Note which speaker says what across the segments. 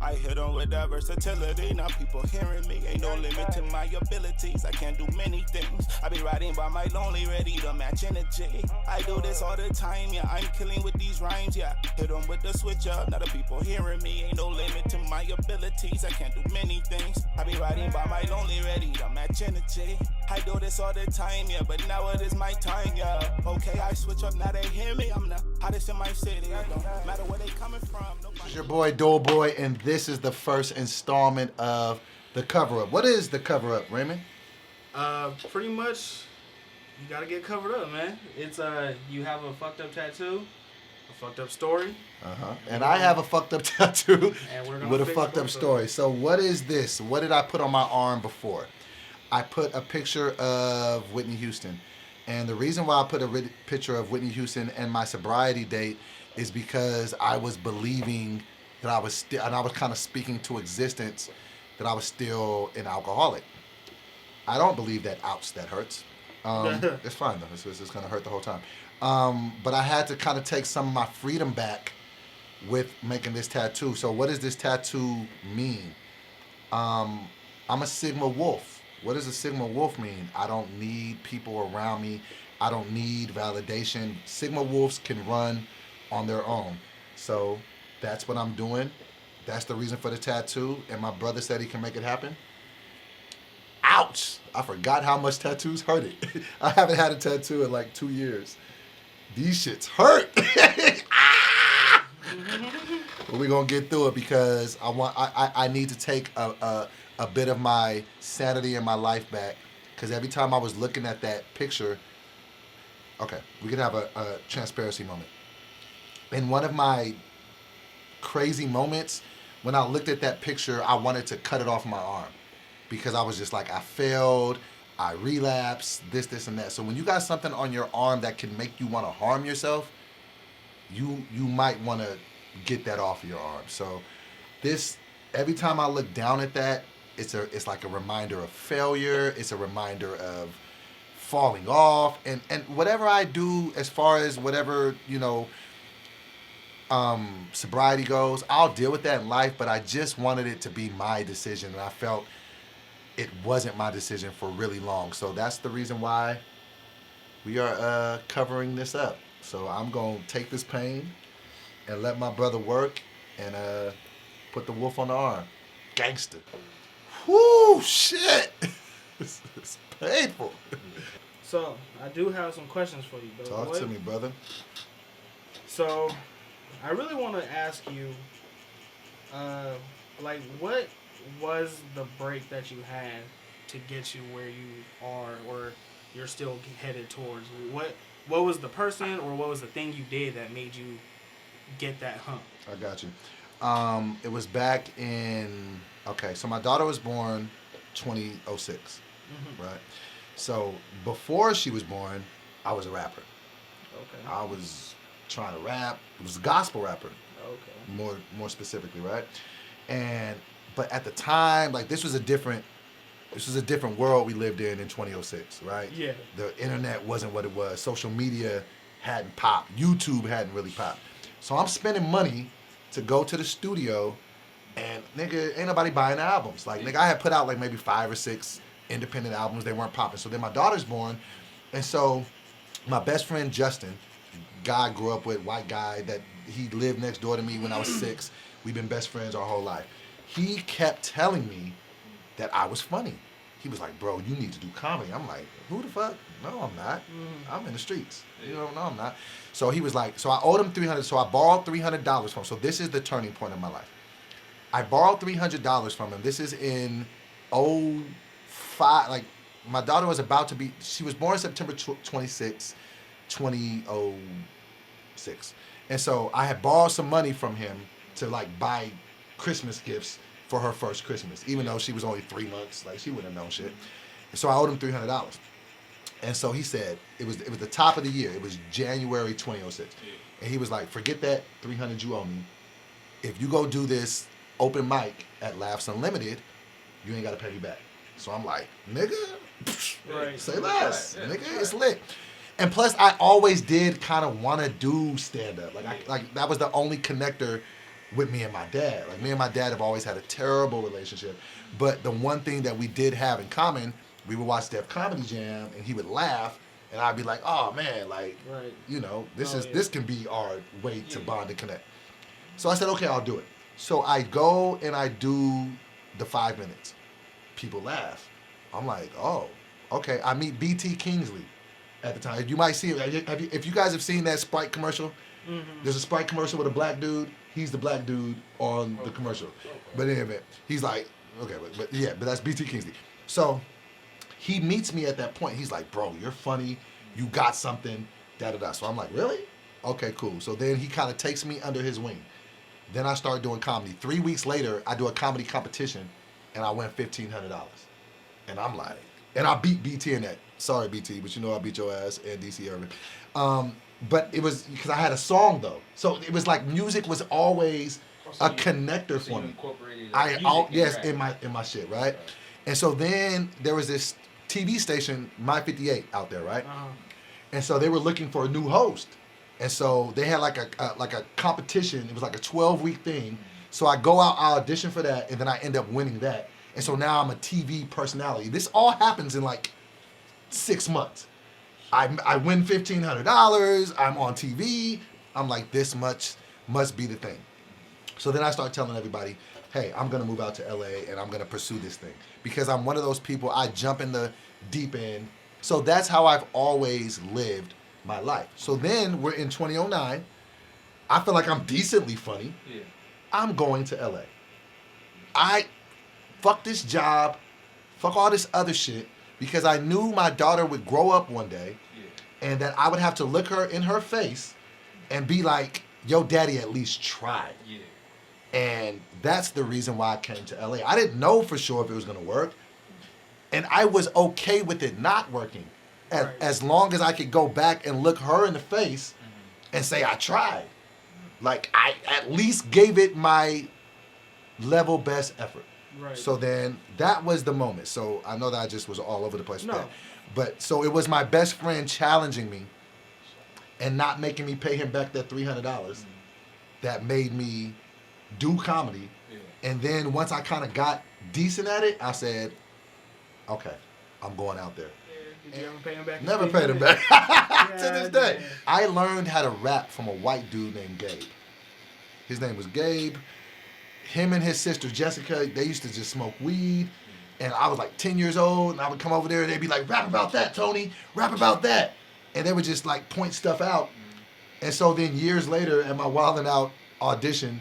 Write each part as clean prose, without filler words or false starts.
Speaker 1: I hit on with that versatility. Now people hearing me. Ain't no limit to my abilities. I can do many things. I be riding by my lonely, ready to match energy. I do this all the time, yeah. I'm killing with these rhymes, yeah. Hit on with the switch up. Now the people hearing me. Ain't no limit to my abilities. I can do many things. I be riding by my lonely, ready to match energy. I do this all the time, yeah. But now it is my time, yeah. Okay, I switch up. Now they hear me. I'm the hottest in my city. It don't matter where they coming from.
Speaker 2: This is your boy DOBOY, and this is the first installment of the cover-up. What is the cover-up, Raymond?
Speaker 3: Pretty much, you gotta get covered up, man. It's you have a fucked up tattoo, a fucked up story.
Speaker 2: And I have a fucked up tattoo
Speaker 3: And we're gonna
Speaker 2: with a
Speaker 3: fix
Speaker 2: fucked up
Speaker 3: both of
Speaker 2: story.
Speaker 3: them.
Speaker 2: So what is this? What did I put on my arm before? I put a picture of Whitney Houston. And the reason why I put a picture of Whitney Houston and my sobriety date is because I was believing that I was still, and I was kind of speaking to existence, that I was still an alcoholic. I don't believe that ouch, that hurts. It's fine though. It's going to hurt the whole time. But I had to kind of take some of my freedom back with making this tattoo. So what does this tattoo mean? I'm a Sigma Wolf. What does a Sigma Wolf mean? I don't need people around me. I don't need validation. Sigma Wolves can run on their own. So that's what I'm doing. That's the reason for the tattoo. And my brother said he can make it happen. Ouch! I forgot how much tattoos hurt it. I haven't had a tattoo in like 2 years. These shits hurt. Ah! But we're gonna get through it because I need to take a bit of my sanity in my life back. Because every time I was looking at that picture, okay, we could have a transparency moment. In one of my crazy moments, when I looked at that picture, I wanted to cut it off my arm. Because I was just like, I failed, I relapsed, this, and that. So when you got something on your arm that can make you want to harm yourself, you might want to get that off of your arm. So this, every time I look down at that, it's like a reminder of failure. It's a reminder of falling off. And whatever I do as far as whatever, sobriety goes, I'll deal with that in life, but I just wanted it to be my decision. And I felt it wasn't my decision for really long. So that's the reason why we are covering this up. So I'm going to take this pain and let my brother work and put the wolf on the arm. Gangster. Whoo, shit. It's painful.
Speaker 3: So I do have some questions for you, brother.
Speaker 2: Talk to me, brother.
Speaker 3: So I really want to ask you, what was the break that you had to get you where you are or you're still headed towards? What was the person or what was the thing you did that made you get that hump?
Speaker 2: I got you. It was back in, so my daughter was born 2006, right? So before she was born, I was a rapper.
Speaker 3: Okay.
Speaker 2: I was trying to rap. It was a gospel rapper.
Speaker 3: Okay.
Speaker 2: More specifically, right? But at the time, like this was a different world we lived in 2006, right?
Speaker 3: Yeah.
Speaker 2: The internet wasn't what it was. Social media hadn't popped. YouTube hadn't really popped. So I'm spending money to go to the studio, and nigga, ain't nobody buying albums. Like nigga, I had put out like maybe 5 or 6 independent albums. They weren't popping. So then my daughter's born, and so my best friend Justin, guy I grew up with, white guy that he lived next door to me when I was 6. We've been best friends our whole life. He kept telling me that I was funny. He was like, bro, you need to do comedy. I'm like, who the fuck? No, I'm not. I'm in the streets. No, I'm not. So he was like, so I owed him $300. So I borrowed $300 from him. So this is the turning point in my life. I borrowed $300 from him. This is in 2005. Like, my daughter was about to be, she was born September 26, 2006. And so I had borrowed some money from him to like buy Christmas gifts for her first Christmas, even though she was only 3 months. Like, she wouldn't have known shit. And so I owed him $300. And so he said, it was the top of the year. It was January 2006. And he was like, forget that $300 you owe me. If you go do this open mic at Laughs Unlimited, you ain't got to pay me back. So I'm like, nigga,
Speaker 3: Right.
Speaker 2: say less. Right. Nigga, it's lit. And plus, I always did kind of want to do stand-up. Like that was the only connector with me and my dad. Like me and my dad have always had a terrible relationship, but the one thing that we did have in common, we would watch Def Comedy Jam, and he would laugh, and I'd be like, oh man, like, you know, this can be our way to bond and connect. So I said, okay, I'll do it. So I go and I do the 5 minutes. People laugh. I'm like, oh, okay. I meet BT Kingsley at the time. You might see it. If you guys have seen that Sprite commercial, there's a Sprite commercial with a black dude. He's the black dude on the commercial. But anyway, he's like, okay, but that's BT Kingsley. So he meets me at that point. He's like, bro, you're funny. You got something, da-da-da. So I'm like, really? Okay, cool. So then he kind of takes me under his wing. Then I start doing comedy. 3 weeks later, I do a comedy competition, and I win $1,500. And I'm like, and I beat BT in that. Sorry, BT, but you know I beat your ass and DC Urban. But it was because I had a song though, so it was like music was always a connector for me. In my shit, right? And so then there was this TV station, My 58, out there, right? And so they were looking for a new host, and so they had like a competition. It was like a 12-week thing. So I go out, I audition for that, and then I end up winning that. And so now I'm a TV personality. This all happens in like 6 months. I win $1,500. I'm on TV. I'm like, this much must be the thing. So then I start telling everybody, hey, I'm going to move out to LA and I'm going to pursue this thing. Because I'm one of those people, I jump in the deep end. So that's how I've always lived my life. So then we're in 2009. I feel like I'm decently funny. Yeah. I'm going to LA. I fuck this job, fuck all this other shit, because I knew my daughter would grow up one day and that I would have to look her in her face and be like, yo, daddy at least tried. Yeah. And that's the reason why I came to LA. I didn't know for sure if it was going to work. And I was okay with it not working. As long as I could go back and look her in the face and say, I tried. Like, I at least gave it my level best effort. Right. So then that was the moment. So I know that I just was all over the place with that. But so it was my best friend challenging me and not making me pay him back that $300 that made me do comedy. Yeah. And then once I kind of got decent at it, I said, okay, I'm going out there.
Speaker 3: Yeah. Did you ever pay him back?
Speaker 2: Never paid him back. To this day. I learned how to rap from a white dude named Gabe. His name was Gabe. Him and his sister Jessica, they used to just smoke weed. And I was like 10 years old, and I would come over there, and they'd be like, rap about that, Tony. Rap about that. And they would just like point stuff out. And so then years later, at my Wild 'N Out audition,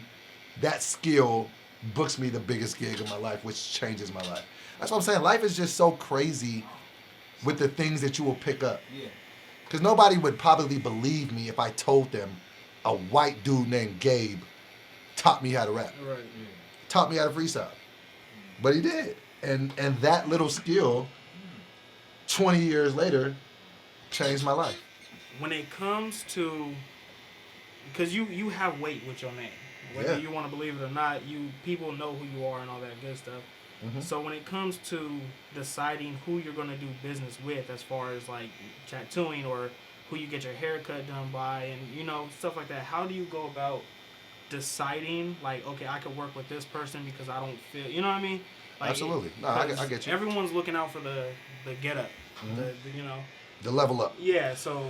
Speaker 2: that skill books me the biggest gig of my life, which changes my life. That's what I'm saying. Life is just so crazy with the things that you will pick up. Because nobody would probably believe me if I told them a white dude named Gabe taught me how to rap. Right. Yeah. Taught me how to freestyle. But he did. And that little skill, 20 years later, changed my life.
Speaker 3: When it comes to, because you have weight with your name. Whether you want to believe it or not, people know who you are and all that good stuff. Mm-hmm. So when it comes to deciding who you're going to do business with, as far as like tattooing or who you get your haircut done by and, stuff like that, how do you go about deciding, like, okay, I could work with this person because I don't feel, you know what I mean? Like,
Speaker 2: absolutely. No, I get you.
Speaker 3: Everyone's looking out for the get up,
Speaker 2: the level up.
Speaker 3: Yeah, so.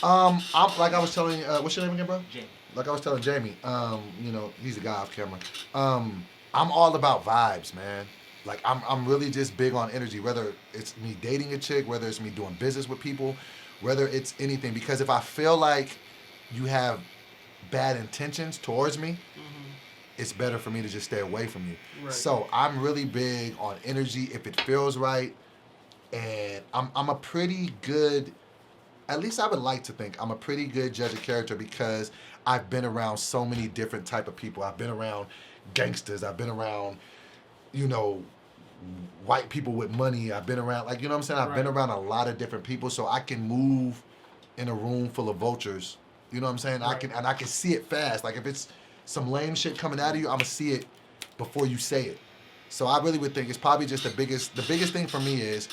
Speaker 2: I'm like I was telling, what's your name again, bro? Jamie. Like I was telling Jamie, he's a guy off camera. I'm all about vibes, man. Like I'm really just big on energy, whether it's me dating a chick, whether it's me doing business with people, whether it's anything. Because if I feel like you have bad intentions towards me, it's better for me to just stay away from you. Right. So I'm really big on energy if it feels right. And I'm a pretty good, at least I would like to think, I'm a pretty good judge of character because I've been around so many different type of people. I've been around gangsters. I've been around, white people with money. I've been around, like, you know what I'm saying? I've been around a lot of different people, so I can move in a room full of vultures. You know what I'm saying? Right. I can see it fast. Like, if it's some lame shit coming out of you, I'm gonna see it before you say it. So I really would think it's probably just the biggest thing for me is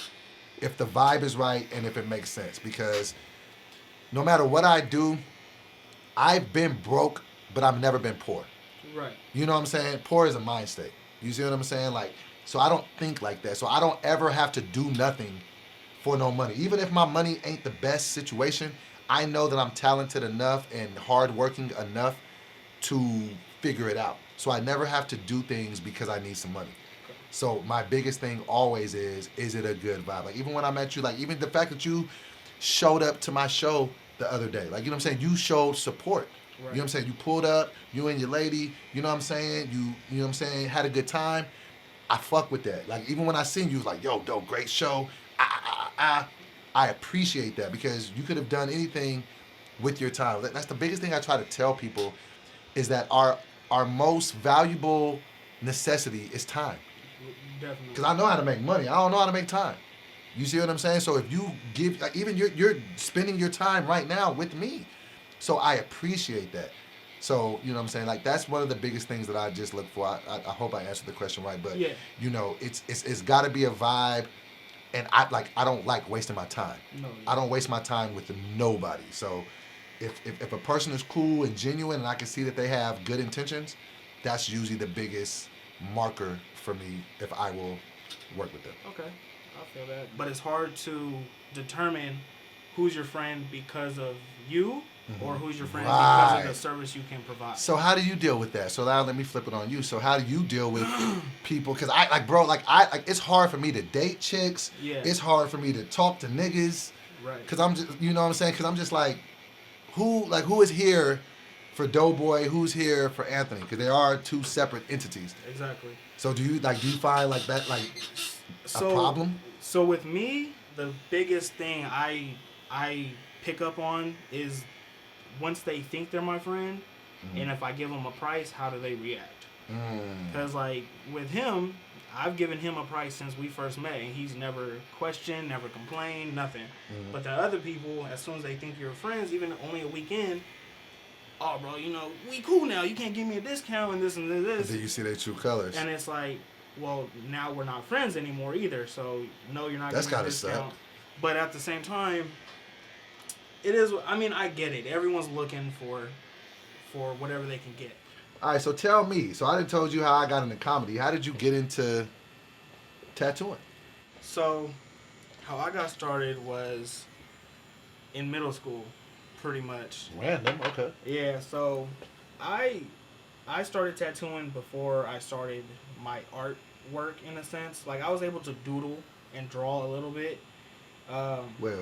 Speaker 2: if the vibe is right and if it makes sense. Because no matter what I do, I've been broke, but I've never been poor.
Speaker 3: Right.
Speaker 2: You know what I'm saying? Poor is a mind state. You see what I'm saying? Like, so I don't think like that. So I don't ever have to do nothing for no money. Even if my money ain't the best situation, I know that I'm talented enough and hardworking enough to figure it out. So I never have to do things because I need some money. So my biggest thing always is it a good vibe? Like even when I met you, like even the fact that you showed up to my show the other day, like you know what I'm saying? You showed support. Right. You know what I'm saying? You pulled up, you and your lady, you know what I'm saying? You know what I'm saying? Had a good time. I fuck with that. Like even when I seen you, was like, yo, dope, great show. I appreciate that because you could have done anything with your time. That's the biggest thing I try to tell people is that our most valuable necessity is time.
Speaker 3: Definitely.
Speaker 2: Because I know how to make money. I don't know how to make time. You see what I'm saying? So if you give, like even you're spending your time right now with me. So I appreciate that. So, you know what I'm saying? Like that's one of the biggest things that I just look for. I hope I answered the question right. But
Speaker 3: yeah.
Speaker 2: You know, it's gotta be a vibe. And I don't like wasting my time.
Speaker 3: No,
Speaker 2: I don't waste my time with nobody. So if a person is cool and genuine and I can see that they have good intentions, that's usually the biggest marker for me if I will work with them.
Speaker 3: Okay, I feel that. But it's hard to determine who's your friend because of you or who's your friend because of the service you can provide.
Speaker 2: So how do you deal with that? So now let me flip it on you. So how do you deal with people? Because it's hard for me to date chicks.
Speaker 3: Yeah.
Speaker 2: It's hard for me to talk to niggas.
Speaker 3: Right.
Speaker 2: Because I'm just, you know what I'm saying? Because I'm just like, who is here for Doughboy? Who's here for Anthony? Because they are two separate entities.
Speaker 3: Exactly.
Speaker 2: So do you find like that a problem?
Speaker 3: So with me, the biggest thing I pick up on is once they think they're my friend, and if I give them a price, how do they react? Because like with him, I've given him a price since we first met, and he's never questioned, never complained, nothing. But the other people, as soon as they think you're friends, even only a weekend, oh bro, you know, we cool now. You can't give me a discount and this and this.
Speaker 2: And then you see their true colors.
Speaker 3: And it's like, well, now we're not friends anymore either. So no, you're not giving me a discount. But at the same time, it is. I mean, I get it. Everyone's looking for whatever they can get.
Speaker 2: All right, so tell me. So I done told you how I got into comedy. How did you get into tattooing?
Speaker 3: So, how I got started was in middle school, pretty much.
Speaker 2: Random, okay.
Speaker 3: Yeah. So, I started tattooing before I started my art work in a sense. Like I was able to doodle and draw a little bit.
Speaker 2: Wait.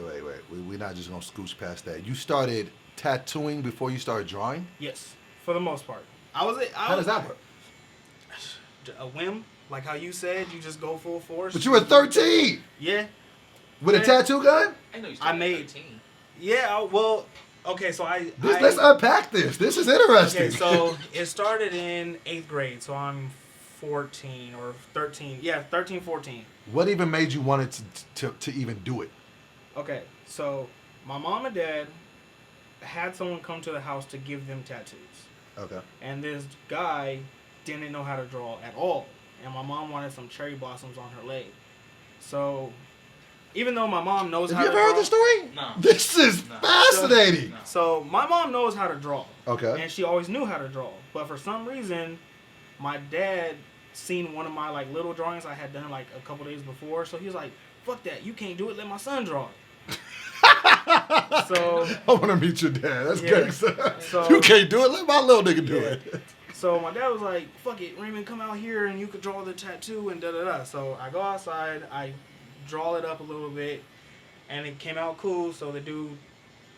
Speaker 2: We're not just gonna scooch past that. You started tattooing before you started drawing?
Speaker 3: Yes, for the most part. How
Speaker 2: does that work?
Speaker 3: A whim, like how you said, you just go full force.
Speaker 2: But you were 13.
Speaker 3: Yeah.
Speaker 2: With a tattoo gun?
Speaker 4: I know you started at 13.
Speaker 3: Yeah. Well. Okay. So
Speaker 2: let's unpack this. This is interesting.
Speaker 3: Okay. So it started in 8th grade. So I'm 14 or 13. Yeah, 13, 14.
Speaker 2: What even made you want to even do it?
Speaker 3: Okay. So my mom and dad had someone come to the house to give them tattoos.
Speaker 2: Okay.
Speaker 3: And this guy didn't know how to draw at all. And my mom wanted some cherry blossoms on her leg. So, even though my mom knows how to draw...
Speaker 2: Have you ever heard the story?
Speaker 4: No.
Speaker 2: This is fascinating.
Speaker 3: So, my mom knows how to draw.
Speaker 2: Okay.
Speaker 3: And she always knew how to draw. But for some reason, my dad seen one of my like little drawings I had done like a couple days before. So, he was like, fuck that. You can't do it. Let my son draw it. So
Speaker 2: I want to meet your dad. That's good.
Speaker 3: So,
Speaker 2: you can't do it. Let my little nigga do it.
Speaker 3: So my dad was like, "Fuck it, Raymond, come out here and you could draw the tattoo and da da da." So I go outside, I draw it up a little bit, and it came out cool. So the dude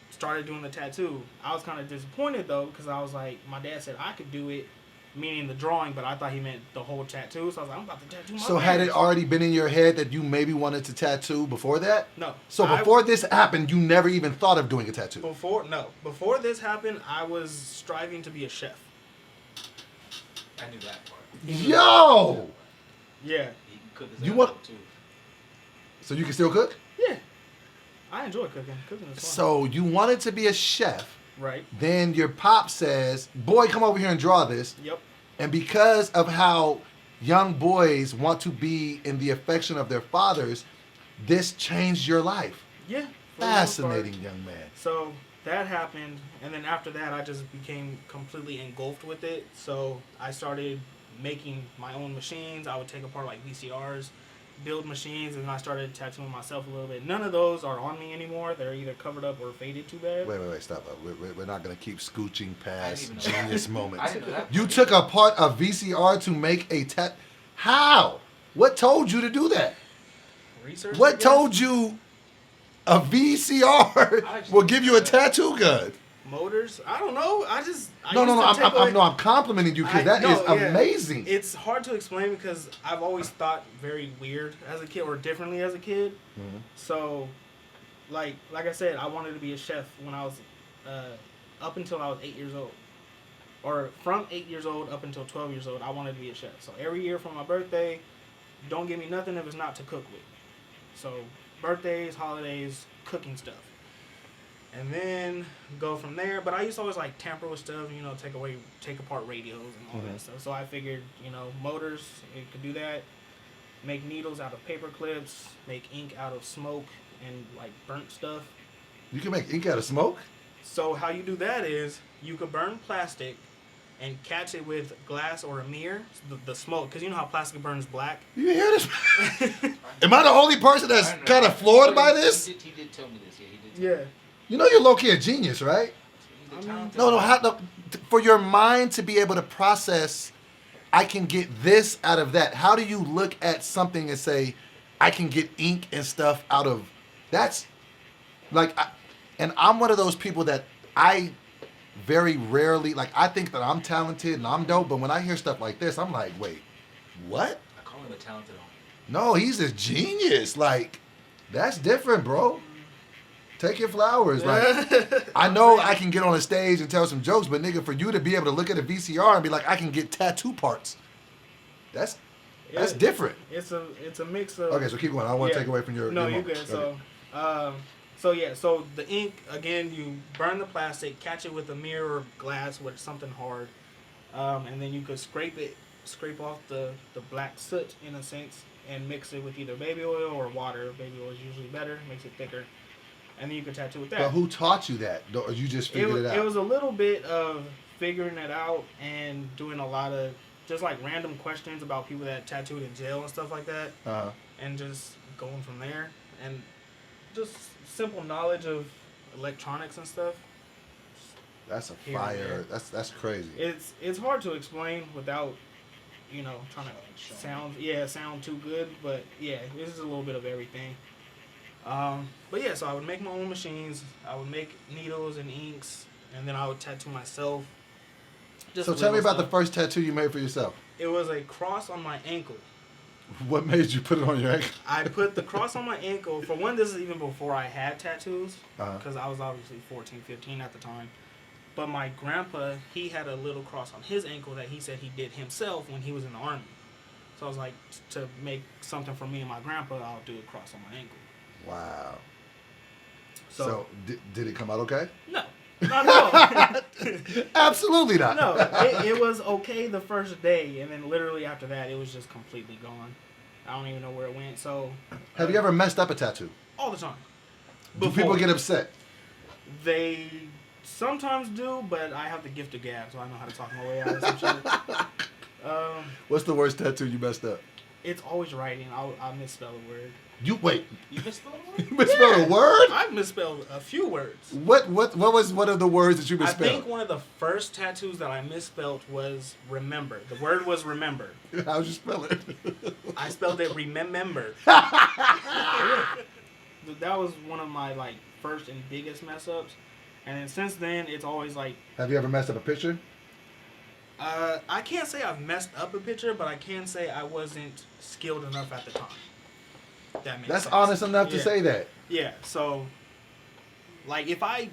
Speaker 3: started doing the tattoo. I was kind of disappointed though because I was like, my dad said I could do it, meaning the drawing, but I thought he meant the whole tattoo. So I was like, I'm about to tattoo my
Speaker 2: So had it already been in your head that you maybe wanted to tattoo before that?
Speaker 3: No.
Speaker 2: So before this happened, you never even thought of doing a tattoo?
Speaker 3: Before this happened, I was striving to be a chef.
Speaker 4: I knew that part.
Speaker 2: Yo!
Speaker 3: Yeah.
Speaker 4: He can cook his
Speaker 2: You
Speaker 4: ass
Speaker 2: want-
Speaker 4: off, too.
Speaker 2: So you can still cook?
Speaker 3: Yeah. I enjoy cooking. Cooking is fun.
Speaker 2: So you wanted to be a chef.
Speaker 3: Right.
Speaker 2: Then your pop says, boy, come over here and draw this.
Speaker 3: Yep.
Speaker 2: And because of how young boys want to be in the affection of their fathers, this changed your life.
Speaker 3: Yeah. the most part.
Speaker 2: Fascinating young man.
Speaker 3: So that happened, and then after that, I just became completely engulfed with it. So I started making my own machines. I would take apart like VCRs, build machines, and I started tattooing myself a little bit. None of those are on me anymore. They're either covered up or faded too bad.
Speaker 2: Wait, stop. We're not going to keep scooching past
Speaker 4: even know that.
Speaker 2: genius
Speaker 4: I
Speaker 2: moments.
Speaker 4: didn't know that.
Speaker 2: You took apart a VCR to make a How? What told you to do that?
Speaker 3: Research. I
Speaker 2: What
Speaker 3: guess?
Speaker 2: told you a VCR will give you a tattoo gun?
Speaker 3: Motors? I don't know. I used
Speaker 2: No,
Speaker 3: to take away-
Speaker 2: I'm complimenting you because that is
Speaker 3: yeah.
Speaker 2: amazing.
Speaker 3: It's hard to explain because I've always thought very weird as a kid or differently as a kid.
Speaker 2: Mhm.
Speaker 3: So, like I said, I wanted to be a chef when I was up until I was 8 years old, or from 8 years old up until 12 years old. I wanted to be a chef. So every year for my birthday, don't give me nothing if it's not to cook with. So birthdays, holidays, cooking stuff. And then go from there. But I used to always like tamper with stuff, take apart radios and all that stuff. So I figured, motors, it could do that. Make needles out of paper clips, make ink out of smoke and like burnt stuff.
Speaker 2: You can make ink out of smoke?
Speaker 3: So how you do that is you could burn plastic and catch it with glass or a mirror, the smoke, because you know how plastic burns black.
Speaker 2: You hear this? Am I the only person that's kind of floored by this?
Speaker 4: He did tell me this. Yeah, he did.
Speaker 3: Yeah.
Speaker 2: You know you're low-key a genius, right?
Speaker 4: He did talented.
Speaker 2: No, for your mind to be able to process, I can get this out of that. How do you look at something and say, I can get ink and stuff out of, that's, like, and I'm one of those people that I very rarely, like, I think that I'm talented and I'm dope, but when I hear stuff like this, I'm like, wait, what?
Speaker 4: I call him a talented homie.
Speaker 2: No, he's a genius. Like, that's different, bro. Take your flowers. Like, I know I can get on a stage and tell some jokes, but nigga, for you to be able to look at a VCR and be like, I can get tattoo parts, that's different.
Speaker 3: It's a mix of.
Speaker 2: Okay, so keep going. I don't want to
Speaker 3: Yeah.
Speaker 2: take away from your.
Speaker 3: No,
Speaker 2: your
Speaker 3: you're
Speaker 2: moment.
Speaker 3: good.
Speaker 2: Okay.
Speaker 3: So the ink again, you burn the plastic, catch it with a mirror or glass with something hard, and then you could scrape off the black soot in a sense, and mix it with either baby oil or water. Baby oil is usually better, makes it thicker, and then you could tattoo with that.
Speaker 2: But who taught you that? Or you just figured it out?
Speaker 3: It was a little bit of figuring it out and doing a lot of just like random questions about people that tattooed in jail and stuff like that,
Speaker 2: Uh-huh.
Speaker 3: and just going from there, and just simple knowledge of electronics and stuff.
Speaker 2: That's a
Speaker 3: Here and
Speaker 2: fire.
Speaker 3: there.
Speaker 2: That's crazy.
Speaker 3: It's hard to explain without trying to sound too good, but yeah, this is a little bit of everything. But yeah, so I would make my own machines. I would make needles and inks, and then I would tattoo myself.
Speaker 2: So tell me about the first tattoo you made for yourself.
Speaker 3: It was a cross on my ankle.
Speaker 2: What made you put it on your ankle?
Speaker 3: I put the cross on my ankle. For one, this is even before I had tattoos,
Speaker 2: Uh-huh.
Speaker 3: because I was obviously 14, 15 at the time. But my grandpa, he had a little cross on his ankle that he said he did himself when he was in the army. So I was like, to make something for me and my grandpa, I'll do a cross on my ankle.
Speaker 2: Wow.
Speaker 3: So,
Speaker 2: did it come out okay?
Speaker 3: no, not at all.
Speaker 2: Absolutely not.
Speaker 3: No, it was okay the first day, and then literally after that, it was just completely gone. I don't even know where it went. So,
Speaker 2: Have you ever messed up a tattoo?
Speaker 3: all the time.
Speaker 2: Do people get upset?
Speaker 3: They sometimes do, but I have the gift of gab, so I know how to talk my way out of some shit.
Speaker 2: What's the worst tattoo you messed up?
Speaker 3: It's always writing. I misspell a word.
Speaker 2: You wait.
Speaker 4: You misspelled
Speaker 2: You
Speaker 4: it?
Speaker 2: misspelled a word?
Speaker 3: I've misspelled a few words.
Speaker 2: What was one of the words that you
Speaker 3: I
Speaker 2: misspelled?
Speaker 3: think one of the first tattoos that I misspelled was remember. The word was remember.
Speaker 2: How'd you spell it?
Speaker 3: I spelled it remember. That was one of my like first and biggest mess ups, and then since then it's always like
Speaker 2: Have you ever messed up a picture?
Speaker 3: I can't say I've messed up a picture, but I can say I wasn't skilled enough at the time. That makes
Speaker 2: That's
Speaker 3: sense.
Speaker 2: honest enough to
Speaker 3: Yeah.
Speaker 2: say that.
Speaker 3: Yeah, so like if I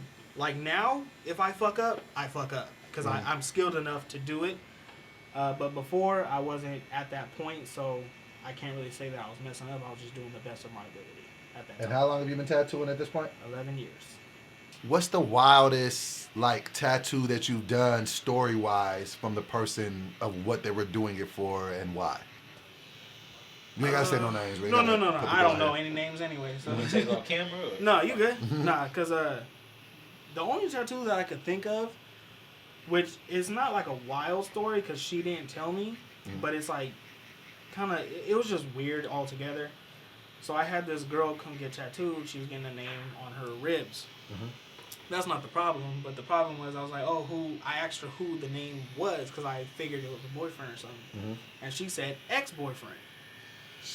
Speaker 3: fuck up, I fuck up because I'm skilled enough to do it. But before I wasn't at that point, so I can't really say that I was messing up. I was just doing the best of my ability at that time.
Speaker 2: And how long have you been tattooing at this point?
Speaker 3: 11 years.
Speaker 2: What's the wildest like tattoo that you've done story wise from the person of what they were doing it for and why? You ain't gotta say no names.
Speaker 3: No. I don't know any names anyway. So.
Speaker 4: You take off camera? Or?
Speaker 3: No, you good? Nah, because the only tattoo that I could think of, which is not like a wild story because she didn't tell me, but it's like kind of, it was just weird altogether. So I had this girl come get tattooed. She was getting a name on her ribs. That's not the problem, but the problem was I was like, I asked her who the name was because I figured it was a boyfriend or something. And she said ex-boyfriend.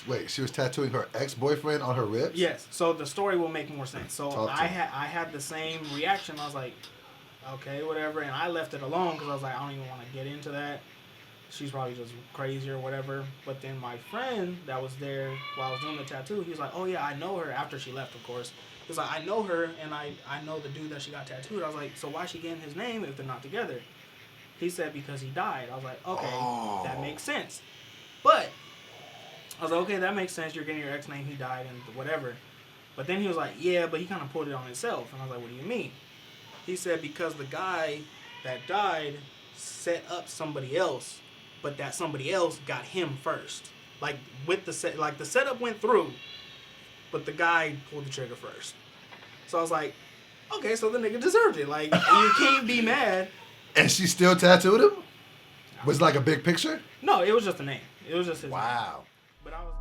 Speaker 2: Wait, she was tattooing her ex-boyfriend on her ribs?
Speaker 3: Yes. So the story will make more sense. So I had the same reaction. I was like, okay, whatever. And I left it alone because I was like, I don't even want to get into that. She's probably just crazy or whatever. But then my friend that was there while I was doing the tattoo, he was like, oh yeah, I know her. After she left, of course. He was like, I know her and I know the dude that she got tattooed. I was like, so why is she getting his name if they're not together? He said, because he died. I was like, okay, that makes sense. But I was like, okay, that makes sense. You're getting your ex name. He died and whatever. But then he was like, yeah, but he kind of pulled it on himself. And I was like, what do you mean? He said, because the guy that died set up somebody else, but that somebody else got him first. Like with the setup went through, but the guy pulled the trigger first. So I was like, okay, so the nigga deserved it. Like, you can't be mad.
Speaker 2: And she still tattooed him? Was it like a big picture?
Speaker 3: No, it was just a name. It was just his name.
Speaker 2: Wow.
Speaker 3: But I was